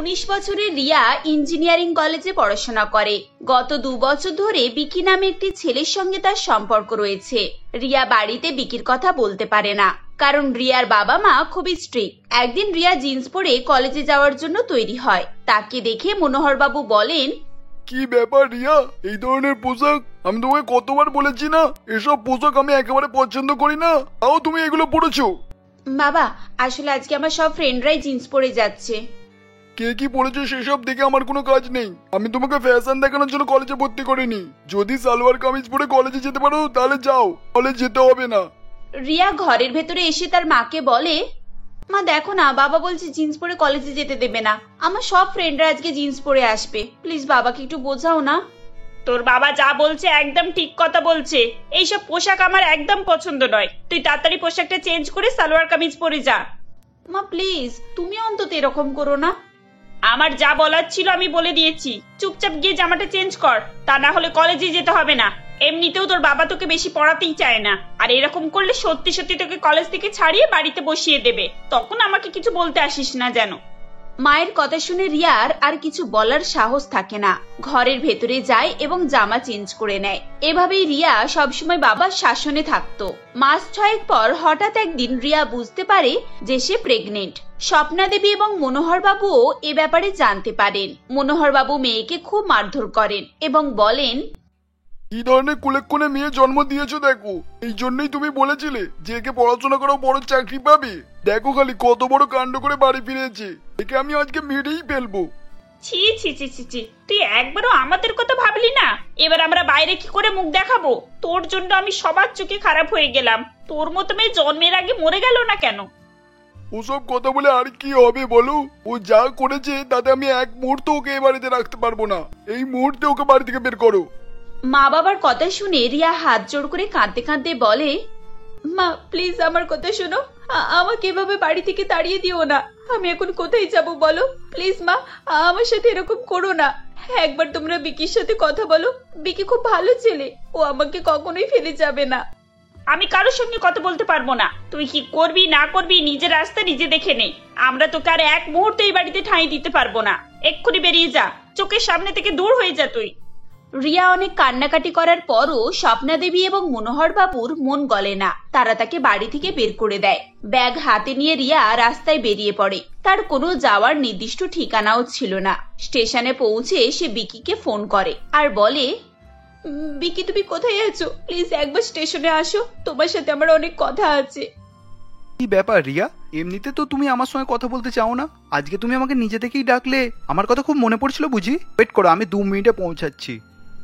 19 বছরের রিয়া ইঞ্জিনিয়ারিং কলেজে পড়াশোনা করে। গত 2 বছর ধরে বিকি নামে একটি ছেলের সঙ্গে তার সম্পর্ক রয়েছে। রিয়া বাড়িতে বিকির কথা বলতে পারে না, কারণ রিয়ার বাবা মা খুবই স্ট্রিক্ট। একদিন রিয়া জিন্স পরে কলেজে যাওয়ার জন্য তৈরি হয়। তাকে দেখে মনোহর বাবু বলেন, কি ব্যাপার রিয়া, এই ধরনের পোশাক? আমি তোমাকে কতবার বলেছি না, এসব পোশাক আমি একেবারে পছন্দ করি না, তাও তুমি এগুলো পরেছো। বাবা আসলে আজকে আমার সব ফ্রেন্ডরাই জিন্স পরে যাচ্ছে। কে কি পরেছো সেসব দেখে আমার কোনো কাজ নেই। আমি তোমাকে ফ্যাশন দেখানোর জন্য কলেজে ভর্তি করিনি। যদি সালোয়ার কামিজ পরে কলেজে যেতে পারো তাহলে যাও, কলেজ যেতে হবে না। রিয়া ঘরের ভেতরে এসে তার মাকে বলে, মা দেখো না, বাবা বলছে জিন্স পরে কলেজে যেতে দেবে না। আমার সব ফ্রেন্ডরা আজকে জিন্স পরে আসবে, প্লিজ বাবাকে একটু বোঝাও না। তোর বাবা যা বলছে একদম ঠিক কথা বলছে। এইসব পোশাক আমার একদম পছন্দ নয়। তুই তাড়াতাড়ি পোশাকটা চেঞ্জ করে সালোয়ার কামিজ পরে যা। মা প্লিজ তুমি অন্তত এরকম করো না। আমার যা বলার ছিল আমি বলে দিয়েছি, চুপচাপ গিয়ে জামাটা চেঞ্জ কর, তা না হলে কলেজে যেতে হবে না। এমনিতেও তোর বাবা তোকে বেশি পড়াতেই চায় না, আর এরকম করলে সত্যি সত্যি তোকে কলেজ থেকে ছাড়িয়ে বাড়িতে বসিয়ে দেবে, তখন আমাকে কিছু বলতে আসিস না যেন। মায়ের কথা শুনে রিয়ার আর কিছু বলার সাহস থাকে না। ঘরের ভেতরে যায় এবং জামা চেঞ্জ করে নেয়। এভাবেই রিয়া সবসময় বাবার শাসনে থাকতো। মাস 6 পর হঠাৎ একদিন রিয়া বুঝতে পারে যে সে প্রেগনেন্ট। স্বপ্না দেবী এবং মনোহর বাবুও এ ব্যাপারে জানতে পারেন। মনোহর বাবু মেয়েকে খুব মারধর করেন এবং বলেন, কি ধরনের কুলেক্ষণে মেয়ে জন্ম দিয়েছো দেখো। এই জন্যই তুমি বলেছিলে যে একে পড়াশোনা করো, বড় চাকরি পাবে। দেখো খালি কত বড় কাণ্ড করে বাড়ি ফিরেছে। একে আমি আজকে মেরেই ফেলবো। ছি ছি ছি ছি ছি, তুই একবারও আমাদের কথা ভাবলি না। এবার আমরা বাইরে কি করে মুখ দেখাবো? তোর জন্য আমি সবার চোখে খারাপ হয়ে গেলাম। তোর মতো মেয়ে জন্মের আগে মরে গেল না কেন? ওসব কথা বলে আর কি হবে বলো? ও যা করেছে তাতে আমি এক মুহূর্ত ওকে এ বাড়িতে রাখতে পারবো না। এই মুহূর্তে ওকে বাড়ি থেকে বের করো। মা বাবার কথা শুনে রিয়া হাত জোড় করে কাঁদতে কাঁদতে বলে, মা প্লিজ আমার কথা শোনো, আমাকে এভাবে বাড়ি থেকে তাড়িয়ে দিও না। আমি এখন কোথায় যাব বলো? প্লিজ মা, আমার সাথে এরকম করো না। একবার তোমরা বিকির সাথে কথা বলো, বিকি খুব ভালো ছেলে, ও আমাকে কখনোই ফেলে যাবে না। আমি কারোর সঙ্গে কথা বলতে পারবো না। তুই কি করবি না করবি নিজের রাস্তা নিজে দেখে নে। আমরা তোকে আর এক মুহূর্তে এই বাড়িতে ঠাঁই দিতে পারবো না। এক্ষুনি বেরিয়ে যা, চোখের সামনে থেকে দূর হয়ে যা তুই। রিয়া অনেক কান্নাকাটি করার পরও স্বপ্না দেবী এবং মনোহর বাবুর মন গলে না। তারা তাকে বাড়ি থেকে বের করে দেয়। ব্যাগ হাতে নিয়ে রিয়া রাস্তায় বেরিয়ে পড়ে। তার কোনো যাওয়ার নির্দিষ্ট ঠিকানাও ছিল না। স্টেশনে পৌঁছে সে বিকিকে ফোন করে আর বলে, বিকি তুমি কোথায় আছো? প্লিজ একবার স্টেশনে আসো, তোমার সাথে আমার অনেক কথা আছে। কি ব্যাপার রিয়া, এমনিতে তো তুমি আমার সঙ্গে কথা বলতে চাও না, আজকে তুমি আমাকে নিজে থেকেই ডাকলে। আমার কথা খুব মনে পড়ছিল বুঝি? ওয়েট করো, আমি 2 মিনিটে পৌঁছাচ্ছি।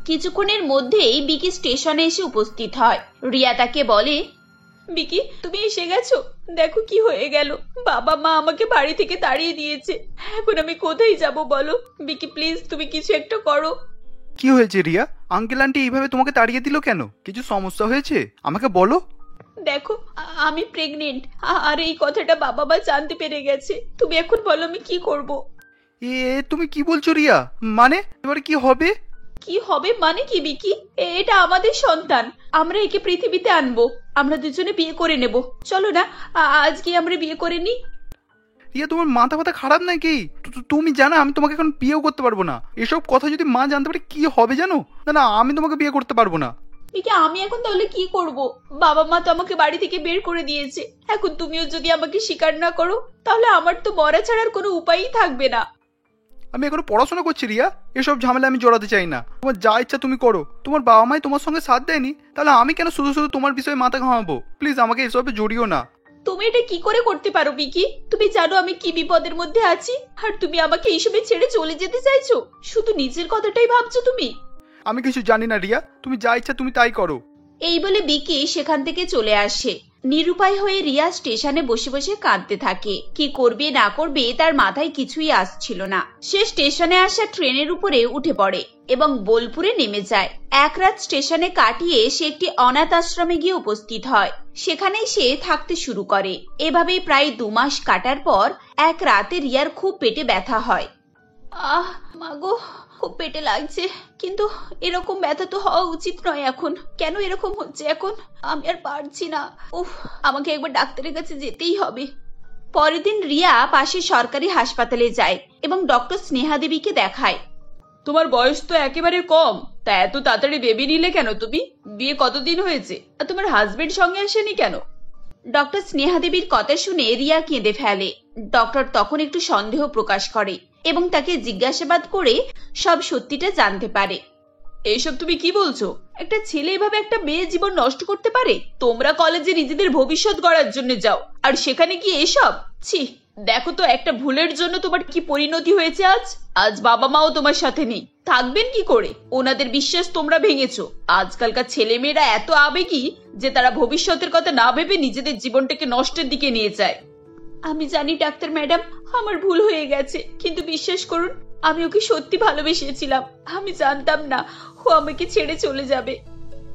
কিছুক্ষণের মধ্যেই বিকি স্টেশনে এসে উপস্থিত হয়। রিয়া তাকে বলে, বিকি তুমি এসে গেছো? দেখো কি হয়ে গেল, বাবা মা আমাকে বাড়ি থেকে তাড়িয়ে দিয়েছে। এখন আমি কোথায় যাব বলো? বিকি প্লিজ তুমি কিছু একটা করো। কি হয়েছে রিয়া? আঙ্কেল আন্টি এইভাবে তোমাকে তাড়িয়ে দিল কেন? কিছু সমস্যা হয়েছে? আমাকে বলো। দেখো আমি প্রেগনেন্ট, আর এই কথাটা বাবা মা জানতে পেরে গেছে। তুমি এখন বলো আমি কি করব? তুমি কি বলছো রিয়া? মানে এবার কি হবে? কি হবে মানে কি বিকি? এটা আমাদের সন্তান, আমরা একে পৃথিবীতে আনবো। আমরা দুজনে বিয়ে করে নেব, চলো না আজকে আমরা বিয়ে করে নি। রিয়া তোমার মাথা ব্যথা খারাপ নাকি? তুমি জানো আমি তোমাকে এখন বিয়েও করতে পারবো না। এসব কথা যদি মা জানতে পারে কি হবে জানো? না না, আমি তোমাকে বিয়ে করতে পারবো না। বিকি আমি এখন তাহলে কি করব? বাবা মা তো আমাকে বাড়ি থেকে বের করে দিয়েছে। এখন তুমিও যদি আমাকে স্বীকার না করো তাহলে আমার তো মরা ছাড়ার কোনো উপায়ই থাকবে না। আমি এখনো পড়াশোনা করছি রিয়া, এসব ঝামেলা আমি জড়াতে চাই না। তোমার যা ইচ্ছা তুমি করো। তোমার বাবা মাই তোমার সঙ্গে সাথ দেয়নি, তাহলে আমি কেন শুধু শুধু তোমার বিষয়ে মাথা ঘামাবো? প্লিজ আমাকে এসবে জড়িও না। তুমি এটা কি করে করতে পারো বিকি? তুমি জানো আমি কি বিপদের মধ্যে আছি, আর তুমি আমাকে এইসবে ছেড়ে চলে যেতে চাইছো? শুধু নিজের কথাটাই ভাবছো তুমি। আমি কিছু জানি না রিয়া, তুমি যা ইচ্ছা তুমি তাই করো। এই বলে বিকি সেখান থেকে চলে আসে। নিরুপায় হয়ে রিয়া স্টেশনে বসে বসে কাঁদতে থাকে। কি করবে না করবে তার মাথায় কিছুই আসছিল না। সে স্টেশনে আসা ট্রেনের উপরে উঠে পড়ে এবং বোলপুরে নেমে যায়। এক রাত স্টেশনে কাটিয়ে সে একটি অনাথ আশ্রমে গিয়ে উপস্থিত হয়। সেখানেই সে থাকতে শুরু করে। এভাবেই প্রায় 2 মাস কাটার পর এক রাতে রিয়ার খুব পেটে ব্যথা হয়। মাগো খুব পেটে লাগছে, কিন্তু এরকম ব্যথা তো হওয়া উচিত নয়। এখন কেন এরকম হচ্ছে? এখন আমি আর পারছি না। আমাকে একবার ডাক্তারের কাছে যেতেই হবে। পরের দিন রিয়া পাশের সরকারি হাসপাতালে যায় এবং ডক্টর স্নেহা দেবীকে দেখায়। তোমার বয়স তো একেবারে কম, তা এত তাড়াতাড়ি বেবি নিলে কেন তুমি? বিয়ে কতদিন হয়েছে? আর তোমার হাজবেন্ড সঙ্গে আসেনি কেন? ডক্টর স্নেহা দেবীর কথা শুনে রিয়া কেঁদে ফেলে। ডক্টর তখন একটু সন্দেহ প্রকাশ করে এবং তাকে জিজ্ঞাসাবাদ করে সব সত্যিটা জানতে পারে। এইসব তুমি কি বলছো? একটা ছেলে এভাবে একটা মেয়ের জীবন নষ্ট করতে পারে? তোমরা কলেজে নিজেদের ভবিষ্যৎ গড়ার জন্য যাও, আর সেখানে কি এসব? ছি, দেখো তো একটা ভুলের জন্য তোমার কি পরিণতি হয়েছে। আজ বাবা মাও তোমার সাথে নেই, থাকবেন কি করে? ওনাদের বিশ্বাস তোমরা ভেঙেছো। আজকালকার ছেলে মেয়েরা এত আবেগী যে তারা ভবিষ্যতের কথা না ভেবে নিজেদের জীবনটাকে নষ্টের দিকে নিয়ে যায়। আমি জানি ডাক্তার ম্যাডাম, আমার ভুল হয়ে গেছে, কিন্তু বিশ্বাস করুন আমি ওকে সত্যি ভালোবেসেছিলাম। আমি জানতাম না ও আমাকে ছেড়ে চলে যাবে।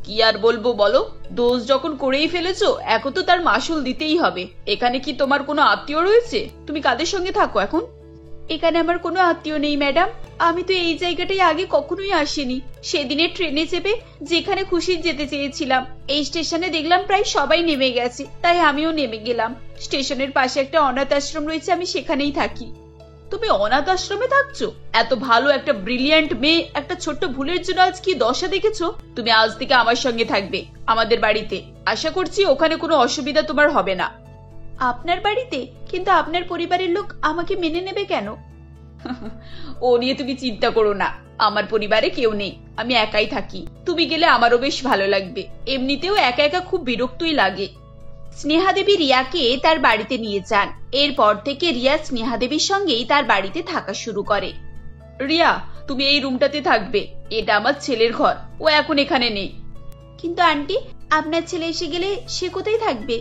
কি আর বলবো বলো, দোষ যখন করেই ফেলেছো এখন তো তার মাসুল দিতেই হবে। এখানে কি তোমার কোনো আত্মীয় রয়েছে? তুমি কাদের সঙ্গে থাকো এখন? এখানে আমার কোনো আত্মীয় নেই ম্যাডাম। আমি তো এই জায়গাটায় আগে কখনোই আসিনি। সেদিনে ট্রেনে চেপে যেখানে খুশি যেতে চেয়েছিলাম, এই স্টেশনে দেখলাম প্রায় সবাই নেমে গেছে, তাই আমিও নেমে গেলাম। স্টেশনের পাশে একটা অনাথ আশ্রম রয়েছে, আমি সেখানেই থাকি। তুমি অনাথ আশ্রমে থাকছো? এত ভালো একটা ব্রিলিয়ান্ট মেয়ে একটা ছোট্ট ভুলের জন্য আজ কি দশা দেখেছো? তুমি আজ থেকে আমার সঙ্গে থাকবে আমাদের বাড়িতে। আশা করছি ওখানে কোনো অসুবিধা তোমার হবে না। আপনার বাড়িতে? কিন্তু আপনার পরিবারের লোক আমাকে মেনে নেবে কেন? ও নিয়ে তুমি চিন্তা করো না, আমার পরিবারে কেউ নেই, আমি একাই থাকি। তুমি গেলে আমারও বেশ ভালো লাগবে। এমনিতেও একা একা খুব বিরক্তই লাগে। স্নেহা দেবী রিয়াকে তার বাড়িতে নিয়ে যান। এরপর থেকে রিয়া স্নেহা দেবীর সঙ্গেই তার বাড়িতে থাকা শুরু করে। রিয়া, তুমি এই রুমটাতে থাকবে, এটা আমার ছেলের ঘর, ও এখন এখানে নেই। কিন্তু আন্টি, আপনার ছেলে এসে গেলে সে কোথায় থাকবে?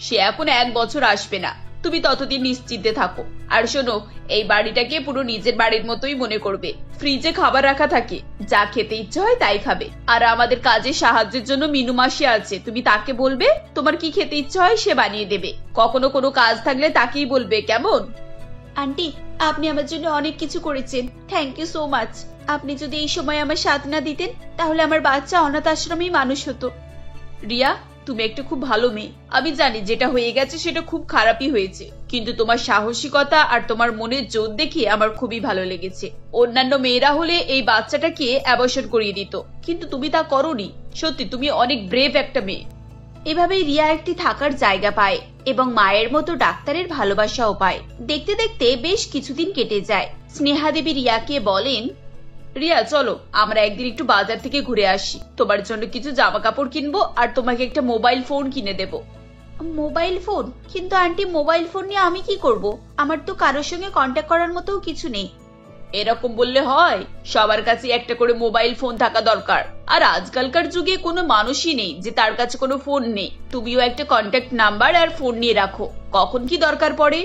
সে এখন 1 বছর আসবে না, তুমি ততদিন নিশ্চিন্তে থাকো। আর শোনো, এই বাড়িটাকে পুরো নিজের বাড়ির মতোই মনে করবে। ফ্রিজে খাবার রাখা থাকে, যা খেতে ইচ্ছে হয় তাই খাবে। আর আমাদের কাজে সাহায্যের জন্য মিনু মাসি আছে, তুমি তাকে বলবে তোমার কি খেতে ইচ্ছে হয় সে বানিয়ে দেবে। কখনো কোনো কাজ থাকলে তাকেই বলবে, কেমন? আন্টি, আপনি আমার জন্য অনেক কিছু করেছেন, থ্যাংক ইউ সো মাচ। আপনি যদি এই সময় আমার সাথ না দিতেন তাহলে আমার বাচ্চা অনাথ আশ্রমেই মানুষ হতো। রিয়া, তুমি একটা খুব ভালো মেয়ে। আমি জানি যেটা হয়ে গেছে সেটা খুব খারাপই হয়েছে, কিন্তু তোমার সাহসিকতা আর তোমার মনের জোর দেখে আমার খুবই ভালো লেগেছে। অন্যান্য মেয়েরা হলে এই বাচ্চাটাকে অ্যাবর্শন করিয়ে দিত, কিন্তু তুমি তা করোনি। সত্যি তুমি অনেক ব্রেভ একটা মেয়ে। এভাবেই রিয়া একটি থাকার জায়গা পায় এবং মায়ের মতো ডাক্তারের ভালোবাসাও পায়। দেখতে দেখতে বেশ কিছুদিন কেটে যায়। স্নেহা দেবী রিয়াকে বলেন, রিয়া চলো আমরা একদিন একটু বাজার থেকে ঘুরে আসি, তোমার জন্য কিছু জামা কাপড় কিনবো আর তোমাকে একটা মোবাইল ফোন কিনে দেবো। Mobile phone? কিন্তু আন্টি, মোবাইল ফোন নিয়ে আমি কি করব? আমার তো কারোর সঙ্গে কন্ট্যাক্ট করার মতো কিছু নেই। এরকম বললে হয়? সবার কাছে একটা করে মোবাইল ফোন থাকা দরকার। আর আজকালকার যুগে কোনো মানুষই নেই যে তার কাছে কোনো ফোন নেই। তুমিও একটা কন্ট্যাক্ট নাম্বার আর ফোন নিয়ে রাখো, কখন কি দরকার পড়ে।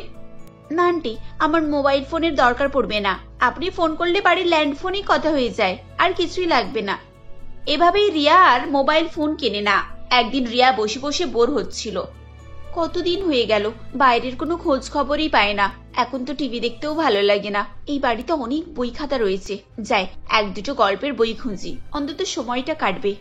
না আন্টি, আমার মোবাইল ফোনের দরকার পড়বে না। আপনি ফোন করলে বাড়ির ল্যান্ড ফোনই কথা হয়ে যায়, আর কিছুই লাগবে না। এভাবেই রিয়া আর মোবাইল ফোন কেনে না। একদিন রিয়া বসে বসে বোর হচ্ছিল। কতদিন হয়ে গেল বাইরের কোনো খোঁজ খবরই পায় না। এখন তো টিভি দেখতেও ভালো লাগে না। এই বাড়িতে অনেক বই খাতা রয়েছে, যাই 1-2 গল্পের বই খুঁজি, অন্তত সময়টা কাটবে।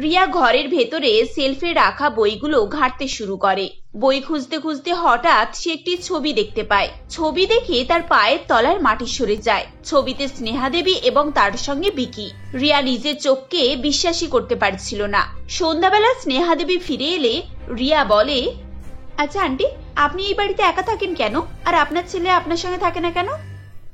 রিয়া ঘরের ভেতরে সেলফে রাখা বইগুলো ঘাঁটতে শুরু করে। বই খুঁজতে খুঁজতে হঠাৎ সে একটি ছবি দেখতে পায়। ছবি দেখে তার পায়ের তলার মাটি সরে যায়। ছবিতে স্নেহা দেবী এবং তার সঙ্গে বিকি। রিয়া নিজের চোখকে বিশ্বাসই করতে পারছিল না। সন্ধ্যাবেলা স্নেহা দেবী ফিরে এলে রিয়া বলে, আচ্ছা আন্টি, আপনি এই বাড়িতে একা থাকেন কেন? আর আপনার ছেলে আপনার সঙ্গে থাকে না কেন?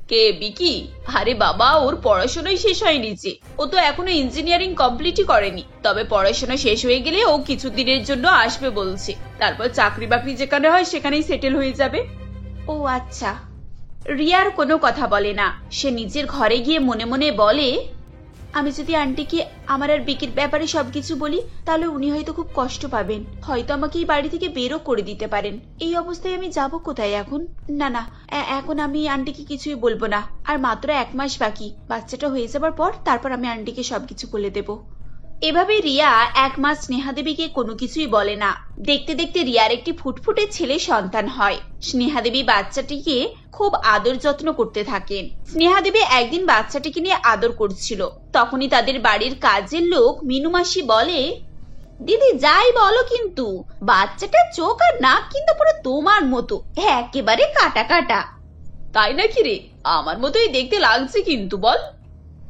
কে, বিকি? আরে বাবা, ওর পড়াশোনাই শেষ হয়নি যে, ও তো এখনো ইঞ্জিনিয়ারিং কমপ্লিটই করেনি। তবে পড়াশোনা শেষ হয়ে গেলে ও কিছুদিনের জন্য আসবে বলছে, তারপর চাকরি বাকরি যেখানে হয় সেখানেই সেটেল হয়ে যাবে। ও আচ্ছা। রিয়ার কোনো কথা বলে না। সে নিজের ঘরে গিয়ে মনে মনে বলে, আমি যদি আন্টিকে আমার আর বিকির ব্যাপারে সবকিছু বলি তাহলে উনি হয়তো খুব কষ্ট পাবেন, হয়তো আমাকে এই বাড়ি থেকে বেরও করে দিতে পারেন। এই অবস্থায় আমি যাব কোথায় এখন? না না, এখন আমি আন্টিকে কিছুই বলবো না। আর মাত্র 1 মাস বাকি, বাচ্চাটা হয়ে যাবার পর তারপর আমি আন্টিকে সবকিছু বলে দেবো। এভাবে রিয়া 1 মাস স্নেহা দেবীকে কোনো কিছুই বলে না। দেখতে দেখতে রিয়ার একটি ফুটফুটে ছেলে সন্তান হয়। স্নেহা দেবী বাচ্চাটিকে খুব আদর যত্ন করতে থাকেন। স্নেহা দেবী একদিন বাচ্চাটিকে নিয়ে আদর করছিল। তখনই তাদের বাড়ির কাজের লোক মিনু মাসি বলে, দিদি যাই বলো কিন্তু বাচ্চাটার চোখ আর নাক কিন্তু পুরো তোমার মতো, একেবারে কাটা কাটা। তাই নাকি রে? আমার মতোই দেখতে লাগছে কিন্তু, বল।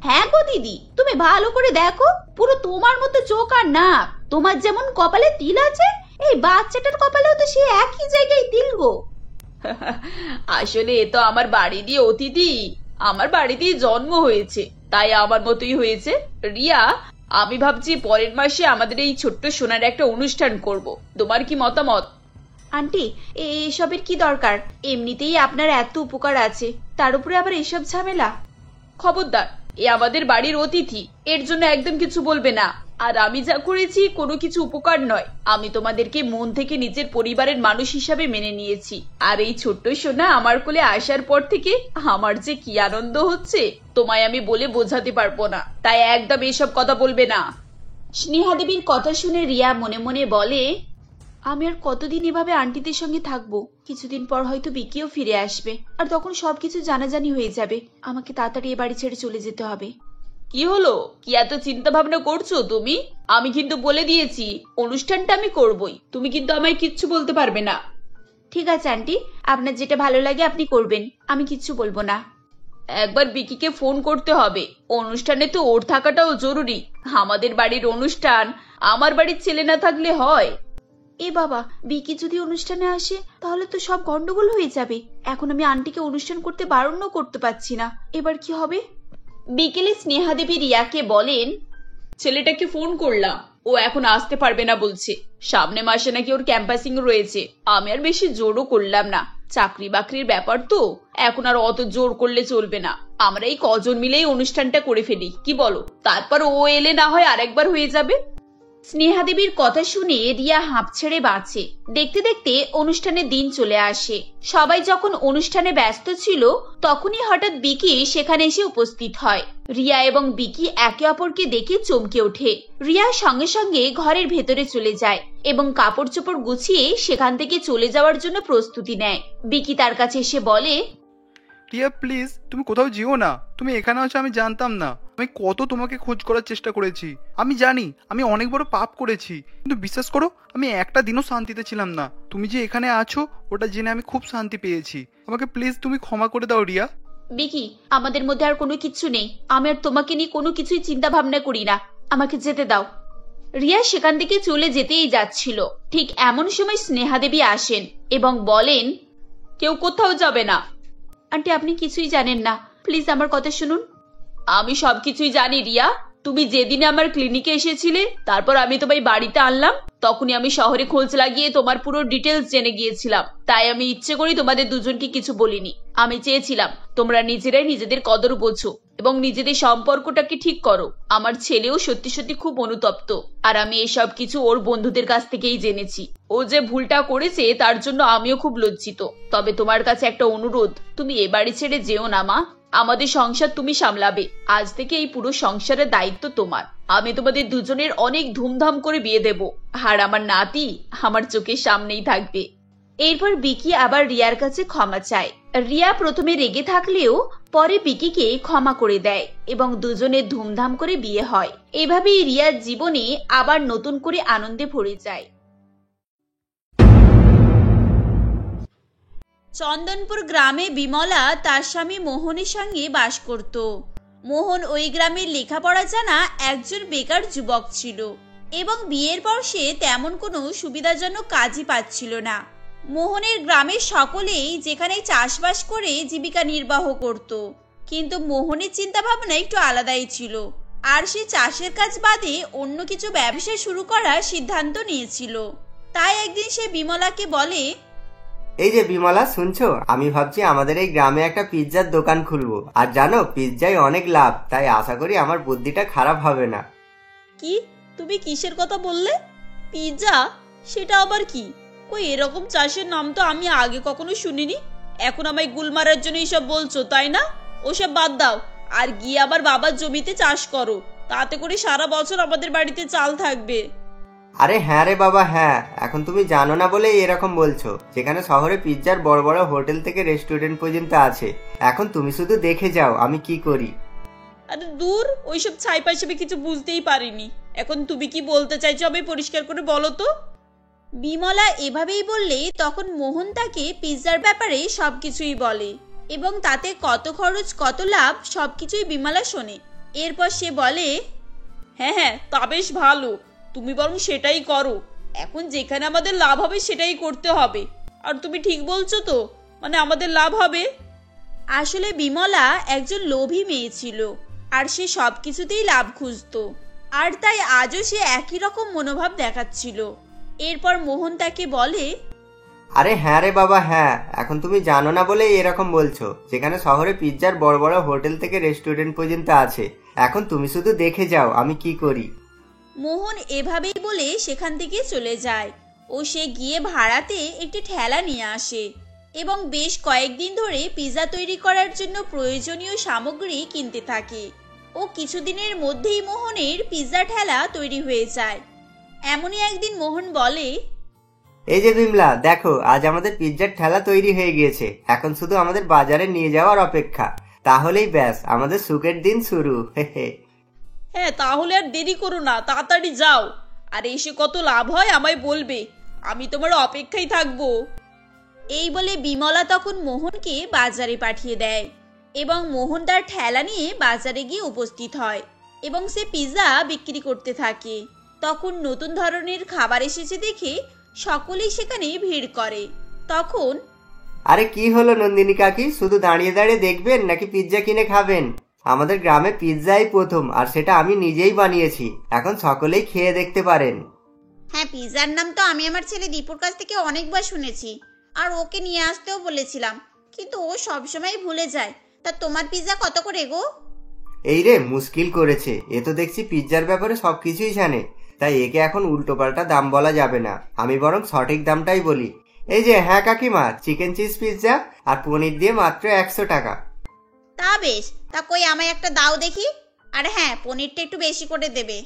হ্যাঁ গো দিদি, তুমি ভালো করে দেখো, পুরো তোমার মতো চোখ আর নাক। তোমার যেমন কপালে তিল আছে, এই বাচ্চাটার কপালেও তো সে একই জায়গায় তিল গো। আসলে এ তো আমার বাড়িরই অতিথি, আমার বাড়িতেই জন্ম হয়েছে, তাই আমার মতোই হয়েছে। রিয়া, আমি ভাবছি পরের মাসে আমাদের এই ছোট্ট সোনার একটা অনুষ্ঠান করব। তোমার কি মতামত? আন্টি, এসবের কি দরকার? এমনিতেই আপনার এত উপকার আছে, তার উপরে আবার এসব ঝামেলা। খবরদার, এ আমাদের বাড়ির অতিথি, এর জন্য একদম কিছু বলবে না। আর আমি যা করেছি কোনো কিছু উপকার নয়, আমি তোমাদেরকে মন থেকে নিজের পরিবারের মানুষ হিসাবে মেনে নিয়েছি। আর এই ছোট্ট সোনা আমার কোলে আসার পর থেকে আমার যে কি আনন্দ হচ্ছে তোমায় আমি বলে বোঝাতে পারবো না। তাই একদম এসব কথা বলবে না। স্নেহা দেবীর কথা শুনে রিয়া মনে মনে বলে, আমি আর কতদিন এভাবে আন্টিদের সঙ্গে থাকবো? কিছুদিন পর হয়তো বিকিও ফিরে আসবে, আর তখন সবকিছু জানাজানি হয়ে যাবে। আমাকে তাড়াতাড়ি এ বাড়ি ছেড়ে চলে যেতে হবে। কি হলো? কি এত চিন্তা ভাবনা করছো তুমি? আমি কিন্তু বলে দিয়েছি অনুষ্ঠানটা আমি করবই, তুমি কিন্তু আমায় কিচ্ছু বলতে পারবে না। ঠিক আছে আন্টি, আপনার যেটা ভালো লাগে আপনি করবেন, আমি কিচ্ছু বলবো না। একবার বিকিকে ফোন করতে হবে, অনুষ্ঠানে তো ওর থাকাটাও জরুরি। আমাদের বাড়ির অনুষ্ঠান, আমার বাড়ির ছেলে না থাকলে হয়? এ বাবা, বিকি যদি অনুষ্ঠানে আসে তাহলে তো সব গন্ডগোল হয়ে যাবে। এখন আমি আন্টিকে অনুষ্ঠান করতে বারণও করতে পারছি না, এবার কি হবে? বিকেলে স্নেহা দেবী রিয়াকে বলেন, ছেলেটাকে ফোন করলাম, ও এখন আসতে পারবে না বলছে। সামনে মাসে নাকি ওর ক্যাম্পাসিং রয়েছে। আমি আর বেশি জোরও করলাম না, চাকরি বাকরির ব্যাপার তো, এখন আর অত জোর করলে চলবে না। আমরা এই কজন মিলেই অনুষ্ঠানটা করে ফেলি, কি বলো? তারপর ও এলে না হয় আরেকবার হয়ে যাবে। স্নেহা দেবীর কথা শুনে রিয়া হাঁপ ছেড়ে বাঁচে। দেখতে দেখতে অনুষ্ঠানের দিন চলে আসে। সবাই যখন অনুষ্ঠানে ব্যস্ত ছিল, তখনই হঠাৎ বিকি সেখানে এসে উপস্থিত হয়। রিয়া এবং বিকি একে অপরকে দেখে চমকে ওঠে। রিয়া সঙ্গে সঙ্গে ঘরের ভেতরে চলে যায় এবং কাপড় চোপড় গুছিয়ে সেখান থেকে চলে যাওয়ার জন্য প্রস্তুতি নেয়। বিকি তার কাছে এসে বলে, রিয়া প্লিজ, তুমি কোথাও যেও না। তুমি এখানে আছো আমি জানতাম না। আমি কত তোমাকে খোঁজ করার চেষ্টা করেছি। আমি জানি আমি অনেক বড় পাপ করেছি, কিন্তু বিশ্বাস করো আমি একটা দিনও শান্তিতে ছিলাম না। তুমি যে এখানে আছো ওটা জেনে আমি খুব শান্তি পেয়েছি। আমাকে প্লিজ তুমি ক্ষমা করে দাও রিয়া। বিকি, আমাদের মধ্যে আর কোনো কিছু নেই। আমি আর তোমাকে নিয়ে কোনো কিছুই চিন্তা ভাবনা করি না, আমাকে যেতে দাও। রিয়া সেখান থেকে চলে যেতেই যাচ্ছিল, ঠিক এমন সময় স্নেহা দেবী আসেন এবং বলেন, কেউ কোথাও যাবে না। আন্টি, আপনি কিছুই জানেন না, প্লিজ আমার কথা শুনুন। আমি সবকিছুই জানি রিয়া। তুমি যেদিনে আমার ক্লিনিকে এসেছিলে, তারপর আমি তোমায় বাড়িতে আনলাম, তখনই আমি শহরে খোঁজ লাগিয়ে তোমার পুরো ডিটেলস জেনে গিয়েছিলাম। তাই আমি ইচ্ছে করি তোমাদের দুজনকে কিছু বলিনি। আমি চেয়েছিলাম তোমরা নিজেরাই নিজেদের কদর বোঝো এবং নিজেদের সম্পর্কটাকে ঠিক করো। আমার ছেলেও সত্যি সত্যি খুব অনুতপ্ত, আর আমি এসব কিছু ওর বন্ধুদের কাছ থেকেই জেনেছি। ও যে ভুলটা করেছে তার জন্য আমিও খুব লজ্জিত। তবে তোমার কাছে একটা অনুরোধ, তুমি এ বাড়ি ছেড়ে যেও না মা। আমাদের সংসার তুমি সামলাবে। আজ থেকে এই পুরো সংসারের দায়িত্ব তোমার। আমি তোমাদের দুজনের অনেক ধুমধাম করে বিয়ে দেব, আর আমার নাতি আমার চোখের সামনেই থাকবে। এরপর বিকি আবার রিয়ার কাছে ক্ষমা চায়। রিয়া প্রথমে রেগে থাকলেও পরে বিকিকে ক্ষমা করে দেয় এবং দুজনের ধুমধাম করে বিয়ে হয়। এভাবেই রিয়ার জীবনে আবার নতুন করে আনন্দে ভরে যায়। চন্দনপুর গ্রামে বিমলা তার স্বামী মোহনের সঙ্গে বাস করত। মোহন ওই গ্রামের লেখাপড়া জানা একজন বেকার যুবক ছিল এবং বিয়ের পর সে তেমন কোনো সুবিধাজনক কাজই পাচ্ছিল না। মোহনের গ্রামের সকলেই যেখানে চাষবাস করে জীবিকা নির্বাহ করত, কিন্তু মোহনের চিন্তা ভাবনা একটু আলাদাই ছিল, আর সে চাষের কাজ বাদে অন্য কিছু ব্যবসা শুরু করার সিদ্ধান্ত নিয়েছিল। তাই একদিন সে বিমলাকে বলে, এই যে বিমলা, শুনছো? আমি ভাবছি আমাদের এই গ্রামে একটা পিৎজার দোকান খুলবো। আর জানো, পিৎজায় অনেক লাভ, তাই আশা করি আমার বুদ্ধিটা খারাপ হবে না। কি? তুমি কিসের কথা বললে? পিৎজা? সেটা আবার কি? কই, এরকম চাষের নাম তো আমি আগে কখনো শুনিনি। এখন আমায় গুল মারার জন্য এইসব বলছো, তাই না? ওসব বাদ দাও, আর গিয়ে আবার বাবার জমিতে চাষ করো, তাতে করে সারা বছর আমাদের বাড়িতে চাল থাকবে। আরে হ্যাঁ রে বাবা, হ্যাঁ। এখন তুমি জানো না বলেই এরকম বলছো। যেখানে শহরে পিৎজার বড় বড় হোটেল থেকে রেস্টুরেন্ট পর্যন্ত আছে। এখন তুমি শুধু দেখে যাও আমি কি করি। আরে দূর, ওইসব ছাইপাশাবে কিছু বুঝতেই পারিনি। এখন তুমি কি বলতে চাইছো আমি পরিষ্কার করে বলো তো। বিমলা এভাবেই বললে তখন মোহন তাকে পিৎজার ব্যাপারে সবকিছুই বলে এবং তাতে কত খরচ কত লাভ সবকিছুই বিমলা শোনে। এরপর সে বলে, হ্যাঁ হ্যাঁ, তা বেশ ভালো, তুমি বরং সেটাই করো। এখন যেখানে আমাদের লাভ হবে সেটাই করতে হবে। আর তুমি ঠিক বলছো তো, মানে আমাদের লাভ হবে। আসলে বিমলা একজন লোভী মেয়ে ছিল, আর সে সবকিছুতেই লাভ খুঁজতো, আর তাই আজও সে একই রকম মনোভাব দেখাচ্ছিল। এরপর মোহন তাকে বলে, আরে হ্যাঁ রে বাবা হ্যাঁ, এখন তুমি জানো না বলেই এরকম বলছো। যেখানে শহরে পিৎজার বড় বড় হোটেল থেকে রেস্টুরেন্ট পর্যন্ত আছে, এখন তুমি শুধু দেখে যাও আমি কি করি। মোহন এভাবেই বলে সেখান থেকে চলে যায় ও সে গিয়ে ভাড়াতে একটি ঠেলা নিয়ে আসে এবং বেশ কয়েকদিন ধরে পিৎজা তৈরি করার জন্য প্রয়োজনীয় সামগ্রী কিনতে থাকে। ও কিছুদিনের মধ্যেই মোহনের পিৎজা ঠেলা তৈরি হয়ে যায়। এমনই একদিন মোহন বলে, এই যে বিমলা, দেখো আজ আমাদের পিৎজার ঠেলা তৈরি হয়ে গিয়েছে। এখন শুধু আমাদের বাজারে নিয়ে যাওয়ার অপেক্ষা, তাহলেই ব্যাস আমাদের সুখের দিন শুরু। হ্যাঁ, তাহলে আর দেরি করো না, তাড়াতাড়ি যাও। আর এসে কত লাভ হয় আমায় বলবে, আমি তোমার অপেক্ষায় থাকবো। এই বলে বিমলা তখন মোহনকে বাজারে পাঠিয়ে দেয় এবং মোহন তার ঠেলা নিয়ে বাজারে গিয়ে উপস্থিত হয় এবং সে পিৎজা বিক্রি করতে থাকে। তখন নতুন ধরনের খাবার এসেছে দেখে সকলেই সেখানে ভিড় করে। তখন, আরে কি হলো নন্দিনী কাকি, শুধু দাঁড়িয়ে দাঁড়িয়ে দেখবেন নাকি পিৎজা কিনে খাবেন? আমাদের গ্রামে পিৎজাই প্রথম, আর সেটা আমি নিজেই বানিয়েছি। এখন সকলেই খেয়ে দেখতে পারেন। হ্যাঁ, পিৎজার নাম তো আমি আমার ছেলে দীপুর কাছ থেকে অনেকবার শুনেছি, আর ওকে নিয়ে আসতেও বলেছিলাম, কিন্তু ও সবসময় ভুলে যায়। তা তোমার পিৎজা কত করে গো? এই রে, মুশকিল করেছে। এ তো দেখছি পিৎজার ব্যাপারে সবকিছুই জানে, তাই একে এখন উল্টোপাল্টা দাম বলা যাবে না। আমি বরং সঠিক দামটাই বলি। এই যে, হ্যাঁ কাকিমা, চিকেন চিজ পিৎজা আর পনির দিয়ে মাত্র 100 টাকা। তা বেশ, তা কই আমায় একটা দাও দেখি। আর হ্যাঁ, পনিরটা একটু বেশি করে দেবে।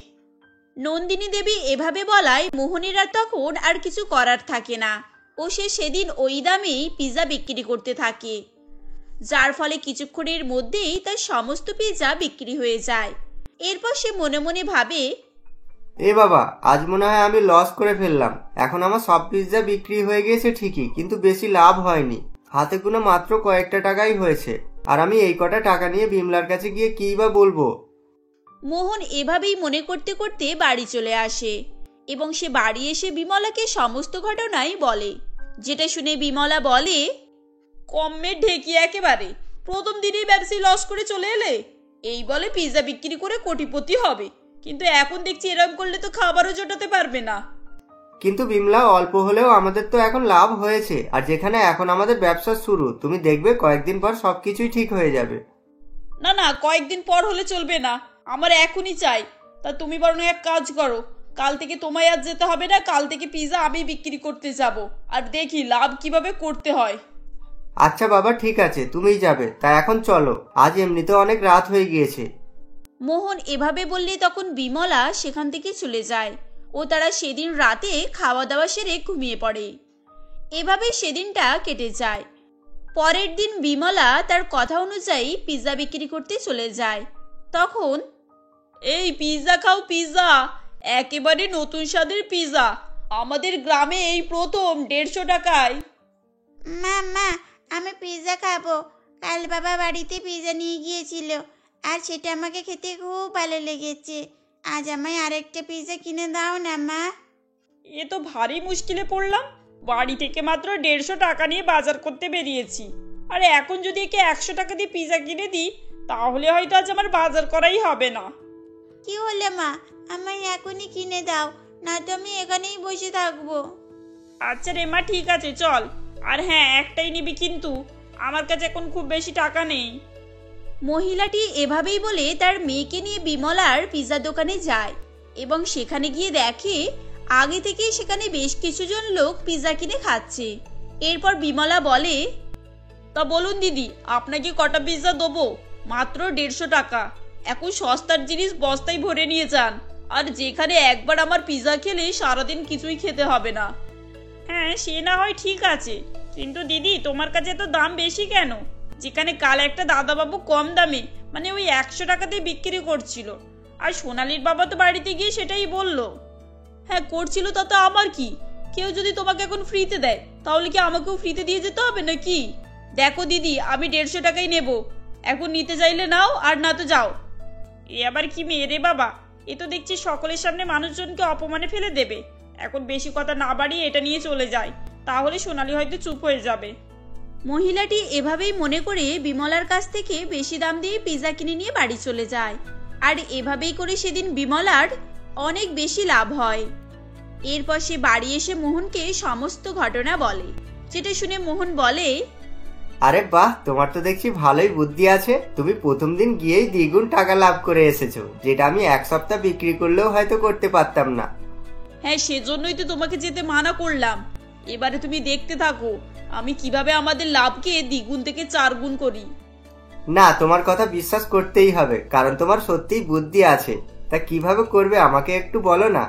নন্দিনী দেবী এভাবে বলায় মোহনের আর তখন আর কিছু করার থাকে না, ও সে সেদিন ওই দামেই পিৎজা বিক্রি করতে থাকে, যার ফলে কিছুক্ষণের মধ্যেই তার সমস্ত পিৎজা বিক্রি হয়ে যায়। এরপর সে মনে মনে ভাবে, এ বাবা, আজ মনে হয় আমি লস করে ফেললাম। এখন আমার সব পিৎজা বিক্রি হয়ে গিয়েছে ঠিকই, কিন্তু বেশি লাভ হয়নি। হাতে গুনে মাত্র কয়েকটা টাকাই হয়েছে, আর আমি এই কটা টাকা নিয়ে বিমলার কাছে গিয়ে কী বা বলবো। মোহন এভাবেই মনে করতে করতে বাড়ি চলে আসে এবং সে বাড়ি এসে বিমলাকে সমস্ত ঘটনাই বলে, যেটা শুনে বিমলা বলে, কমে ঢেকি একেবারে, প্রথম দিনেই ব্যবসায়ী লস করে চলে এলে। এই বলে পিৎজা বিক্রি করে কোটিপতি হবে, কিন্তু এখন দেখছি এরকম করলে তো খাবারও জোটাতে পারবে না। কিন্তু বিমলা, অল্প হলেও আমাদের তো এখন লাভ হয়েছে, আর যেখানে এখন আমাদের ব্যবসা শুরু, তুমি দেখবে কয়েকদিন পর সবকিছুই ঠিক হয়ে যাবে। না না, কয়েকদিন পর হলে চলবে না, আমার এখনই চাই। তা তুমি বরং এক কাজ করো, কাল থেকে তোমায় আর যেতে হবে না, কাল থেকে পিৎজা আমি বিক্রি করতে যাব, আর দেখি লাভ কিভাবে করতে হয়। আচ্ছা বাবা, ঠিক আছে, তুমিই যাবে। তা এখন চলো, আজ এমনিতে অনেক রাত হয়ে গিয়েছে। মোহন এভাবে বললে তখন বিমলা সেখান থেকে চলে যায় ও তারা সেদিন রাতে খাওয়া দাওয়া সেরে ঘুমিয়ে পড়ে। এভাবে সেদিনটা কেটে যায়। পরের দিন বিমলা তার কথা অনুযায়ী পিৎজা বিক্রি করতে চলে যায়। তখন, এই পিৎজা খাও, পিৎজা, একেবারে নতুন স্বাদের পিৎজা, আমাদের গ্রামে এই প্রথম 150 টাকায়। মা, আমি পিৎজা খাবো। কাল বাবা বাড়িতে পিৎজা নিয়ে গিয়েছিল, আর সেটা আমাকে খেতে খুব ভালো লেগেছে। আজ আমায় আরেকটা পিৎজা কিনে দাও না মা। এ তো ভারী মুশকিলে পড়লাম। বাড়ি থেকে মাত্র 150 টাকা নিয়ে বাজার করতে বেরিয়েছি, আর এখন যদি একে 100 টাকা দিয়ে পিৎজা কিনে দিই, তাহলে হয়তো আজ আমার বাজার করাই হবে না। কি হলো মা, আমায় এখনই কিনে দাও, না তো আমি এখানেই বসে থাকবো। আচ্ছা রে মা, ঠিক আছে চল। আর হ্যাঁ, একটাই নিবি কিন্তু, আমার কাছে এখন খুব বেশি টাকা নেই। মহিলাটি এভাবেই বলে তার মেয়েকে নিয়ে বিমলার পিৎজা দোকানে যায় এবং সেখানে গিয়ে দেখে আগে থেকেই সেখানে বেশ কিছুজন লোক পিৎজা কিনে খাচ্ছে। এরপর বিমলা বলে, তা বলুন দিদি, আপনাকে কটা পিৎজা দেবো? মাত্র 150 টাকা। এখন সস্তার জিনিস বস্তায় ভরে নিয়ে যান, আর যেখানে একবার আমার পিৎজা খেলে সারাদিন কিছুই খেতে হবে না। হ্যাঁ, সে না হয় ঠিক আছে, কিন্তু দিদি তোমার কাছে তো দাম বেশি কেন? যেখানে কাল একটা দাদাবাবু কম দামে, মানে ওই 100 টাকাতে বিক্রি করছিল, আর সোনালির বাবা তো বাড়িতে গিয়ে সেটাই বলল। হ্যাঁ করছিল, তাতে আমার কি? কেউ যদি তোমাকে এখন ফ্রিতে দেয়, তাহলে কি আমাকেও ফ্রিতে দিয়ে যেতে হবে নাকি? দেখো দিদি, আমি 150 টাকাই নেব। এখন নিতে চাইলে নাও, আর না তো যাও। এ আবার কি মেয়ে রে বাবা, এ তো দেখছি সকলের সামনে মানুষজনকে অপমানে ফেলে দেবে। এখন বেশি কথা না বাড়িয়ে এটা নিয়ে চলে যায়, তাহলে সোনালি হয়তো চুপ হয়ে যাবে। মহিলাটি এভাবেই মনে করে বিমলার কাছ থেকে বেশি দাম দিয়ে পিৎজা কিনে নিয়ে বাড়ি চলে যায়। আর এভাবেই করে সেদিন বিমলার অনেক বেশি লাভ হয়। এরপর সে বাড়ি এসে মোহনকে সমস্ত ঘটনা বলে, যেটা শুনে মোহন বলে, আরে বাহ, তোমার তো দেখছি ভালোই বুদ্ধি আছে। তুমি প্রথম দিন গিয়েই দ্বিগুণ টাকা লাভ করে এসেছো, যেটা আমি 1 সপ্তাহ বিক্রি করলেও হয়তো করতে পারতাম না। হ্যাঁ, সেজন্যই তো তোমাকে যেতে মানা করলাম। এবারে তুমি দেখতে থাকো আমি কিভাবে আমাদের লাভকে দ্বিগুণ থেকে 4 গুণ করি। না, তোমার কথা বিশ্বাস করতেই হবে, কারণ তোমার সত্যিই বুদ্ধি আছে। তা কিভাবে করবে আমাকে একটু বলো না।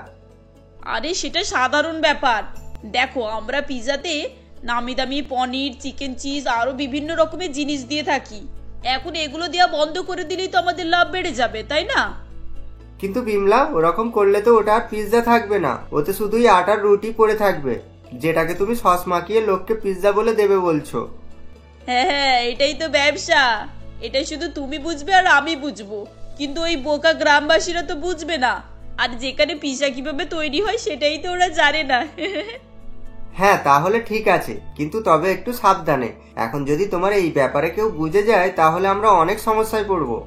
আরে সেটা সাধারণ ব্যাপার। দেখো, আমরা পিৎজাতে নামি দামি পনির, চিকেন, চিজ আরো বিভিন্ন রকমের জিনিস দিয়ে থাকি। এখন এগুলো দেওয়া বন্ধ করে দিলেই তো আমাদের লাভ বেড়ে যাবে, তাই না? কিন্তু বিমলা, ওরকম করলে তো ওটা আর পিৎজা থাকবে না, ওতে শুধুই আটার রুটি পড়ে থাকবে, যেটাকে তুমি সস মাখিয়ে লোককে পিৎজা বলে দেবে বলছো। হ্যাঁ, এটাই তো ব্যবসা। এটা শুধু তুমি বুঝবে আর আমি বুঝবো, কিন্তু ওই বোকা গ্রামবাসীরা তো বুঝবে না। আর যেখানে পিৎজা কিভাবে তৈরি হয় সেটাই তো ওরা জানে না। হ্যাঁ, তাহলে ঠিক আছে, কিন্তু তবে একটু সাবধানে। এখন যদি তোমার এই ব্যাপারে কেউ বুঝে যায় তাহলে আমরা অনেক সমস্যায় পড়বো।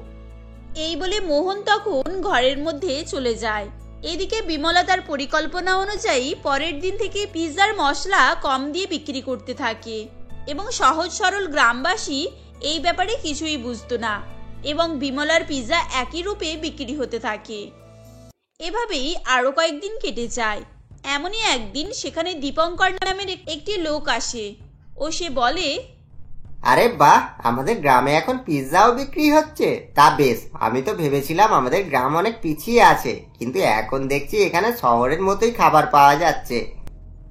এই বলে মোহন তখন ঘরের মধ্যে চলে যায়। এদিকে বিমলা তার পরিকল্পনা অনুযায়ী পরের দিন থেকে পিৎজার মশলা কম দিয়ে বিক্রি করতে থাকে, এবং সহজ সরল গ্রামবাসী এই ব্যাপারে কিছুই বুঝতো না, এবং বিমলার পিৎজা একই রূপে বিক্রি হতে থাকে। এভাবেই আরো কয়েকদিন কেটে যায়। এমনই একদিন সেখানে দীপঙ্কর নামের একটি লোক আসে ও সে বলে, আরে বাহ, আমাদের গ্রামে এখন পিৎজাও বিক্রি হচ্ছে। তা বেশ, আমি তো ভেবেছিলাম আমাদের গ্রাম অনেক পিছিয়ে আছে, কিন্তু এখন দেখছি এখানে শহরের মতোই খাবার পাওয়া যাচ্ছে।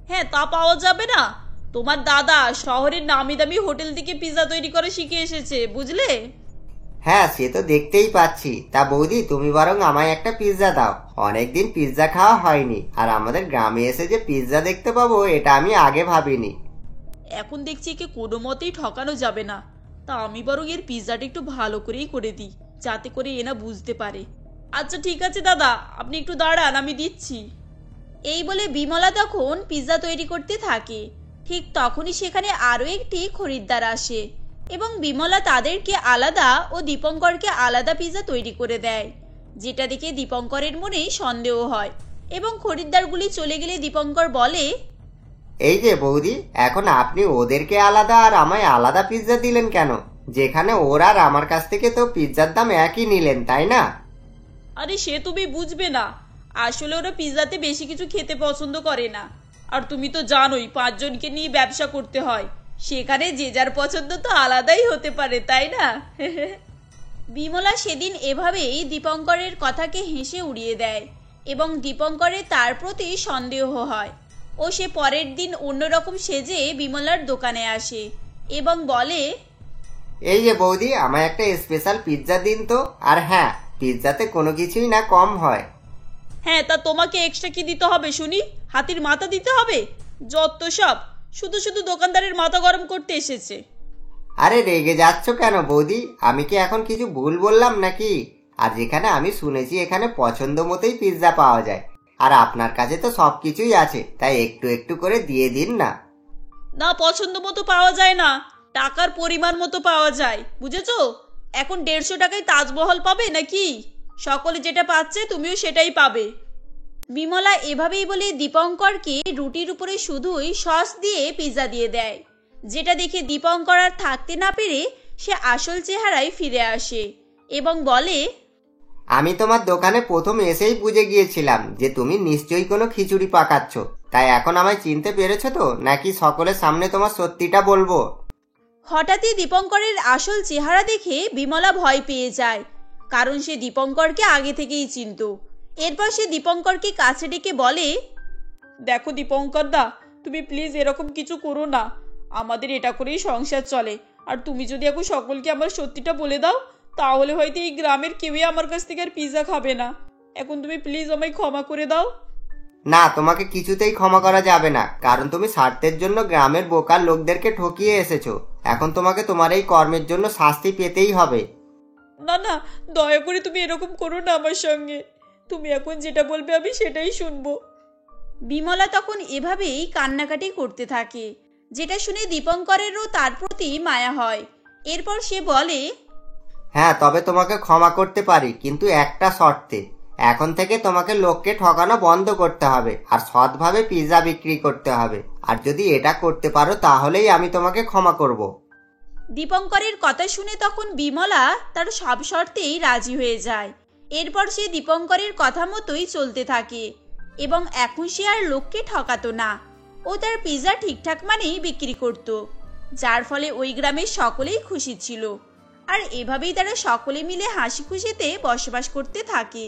হ্যাঁ, তা পাওয়া যাবে না? তোমার দাদা শহরের নামি দামি হোটেল থেকে পিৎজা তৈরি করে শিখে এসেছে, বুঝলে? হ্যাঁ, সে তো দেখতেই পাচ্ছি। তা বৌদি, তুমি বরং আমায় একটা পিৎজা দাও। অনেকদিন পিৎজা খাওয়া হয়নি, আর আমাদের গ্রামে এসে যে পিৎজা দেখতে পাবো এটা আমি আগে ভাবিনি। এখন দেখছি একে কোনো মতেই ঠকানো যাবে না। তা আমি বরং এর পিৎজাটা একটু ভালো করেই করে দিই, যাতে করে এনা বুঝতে পারে। আচ্ছা ঠিক আছে দাদা, আপনি একটু দাঁড়ান, আমি দিচ্ছি। এই বলে বিমলা তখন পিৎজা তৈরি করতে থাকে। ঠিক তখনই সেখানে আরো একটি খরিদ্দার আসে, এবং বিমলা তাদেরকে আলাদা ও দীপঙ্করকে আলাদা পিৎজা তৈরি করে দেয়, যেটা দেখে দীপঙ্করের মনে সন্দেহ হয়। এবং খরিদ্দারগুলি চলে গেলে দীপঙ্কর বলে, এই যে বৌদি, এখন আপনি ওদেরকে আলাদা আর আমায় আলাদা পিৎজা দিলেন কেন? যেখানে ওরা আর আমার কাছ থেকে তো পিৎজার দাম একই নিলেন, তাই না? আরে সে তুমি বুঝবে না, আসলে ওরা পিৎজাতে বেশি কিছু খেতে পছন্দ করে না। আর তুমি তো জানোই 5 জনকে নিয়ে ব্যবসা করতে হয়, সেখানে যে যার পছন্দ তো আলাদাই হতে পারে, তাই না? বিমলা সেদিন এভাবেই দীপঙ্করের কথাকে হেসে উড়িয়ে দেয়, এবং দীপঙ্করের তার প্রতি সন্দেহ হয় ও সে পরের দিন অন্যরকম সেজে বিমলার দোকানে আসে এবং বলে, এই যে বৌদি, আমায় একটা স্পেশাল পিৎজা দিন তো। আর হ্যাঁ, পিৎজাতে কোনো কিছুই না কম হয়। হ্যাঁ, তা তোমাকে এক্সট্রা কি দিতে হবে শুনি? হাতির মাথা দিতে হবে? যত সব, শুধু শুধু দোকানদারের মাথা গরম করতে এসেছে। আরে রেগে যাচ্ছ কেন বৌদি? আমি কি এখন কিছু ভুল বললাম নাকি? আর যেখানে আমি শুনেছি এখানে পছন্দ মতোই পিৎজা পাওয়া যায়, আর আপনার কাছে তো সবকিছুই আছে, তাই একটু একটু করে দিয়ে দিন না। না, পছন্দ মতো পাওয়া যায় না, টাকার পরিমাণ মতো পাওয়া যায়, বুঝেছো? এখন 150 টাকায় তাজমহল পাবে নাকি? সকলে যেটা পাচ্ছে তুমিও সেটাই পাবে। বিমলা এভাবেই বলে দীপঙ্করকে রুটির উপরে শুধুই সস দিয়ে পিৎজা দিয়ে দেয়, যেটা দেখে দীপঙ্কর আর থাকতে না পেরে সে আসল চেহারায় ফিরে আসে এবং বলে, আমি তোমার দোকানে প্রথম এসেই বুঝে গিয়েছিলাম যে তুমি নিশ্চয়ই কোনো খিচুড়ি পাকাচ্ছ। তাই এখন আমায় চিনতে পেরেছো তো, নাকি সকলের সামনে তোমার সত্যিটা বলবো? হঠাৎই দীপঙ্করের আসল চেহারা দেখে বিমলা ভয় পেয়ে যায়, কারণ সে দীপঙ্করকে আগে থেকেই চিনত। এরপর সে দীপঙ্করকে কাছে ডেকে বলে, দেখো দীপঙ্কর দা, তুমি প্লিজ এরকম কিছু করো না। আমাদের এটা করেই সংসার চলে, আর তুমি যদি এখন সকলকে আমার সত্যিটা বলে দাও তাহলে হয়তো এই গ্রামের কেউই আমার কাছ থেকে আর পিৎজা খাবে না। এখন তুমি প্লিজ আমায় ক্ষমা করে দাও। না, তোমাকে কিছুতেই ক্ষমা করা যাবে না, কারণ তুমি স্বার্থের জন্য গ্রামের বোকার লোকদেরকে ঠকিয়ে এসেছো। এখন তোমাকে তোমার এই কর্মের জন্য শাস্তি পেতেই হবে। না না, দয়া করে তুমি এরকম করো না আমার সঙ্গে। তুমি এখন যেটা বলবে আমি সেটাই শুনবো। বিমলা তখন এভাবেই কান্নাকাটি করতে থাকে, যেটা শুনে দীপঙ্করেরও তার প্রতি মায়া হয়। এরপর সে বলে, হ্যাঁ, তবে তোমাকে ক্ষমা করতে পারি, কিন্তু একটা শর্তে। এখন থেকে তোমাকে লোককে ঠকানো বন্ধ করতে হবে আর সৎভাবে পিৎজা বিক্রি করতে হবে। আর যদি এটা করতে পারো তাহলেই আমি তোমাকে ক্ষমা করব। দীপঙ্করের কথা শুনে তখন বিমলা তার সব শর্তেই রাজি হয়ে যায়। এরপর সে দীপঙ্করের কথা মতোই চলতে থাকে এবং এখন সে আর লোককে ঠকাতো না। ও তার পিৎজা ঠিকঠাক মানেই বিক্রি করত, যার ফলে ওই গ্রামের সকলেই খুশি ছিল। আর এভাবেই তারা সকলে মিলে হাসি খুশিতে বসবাস করতে থাকে।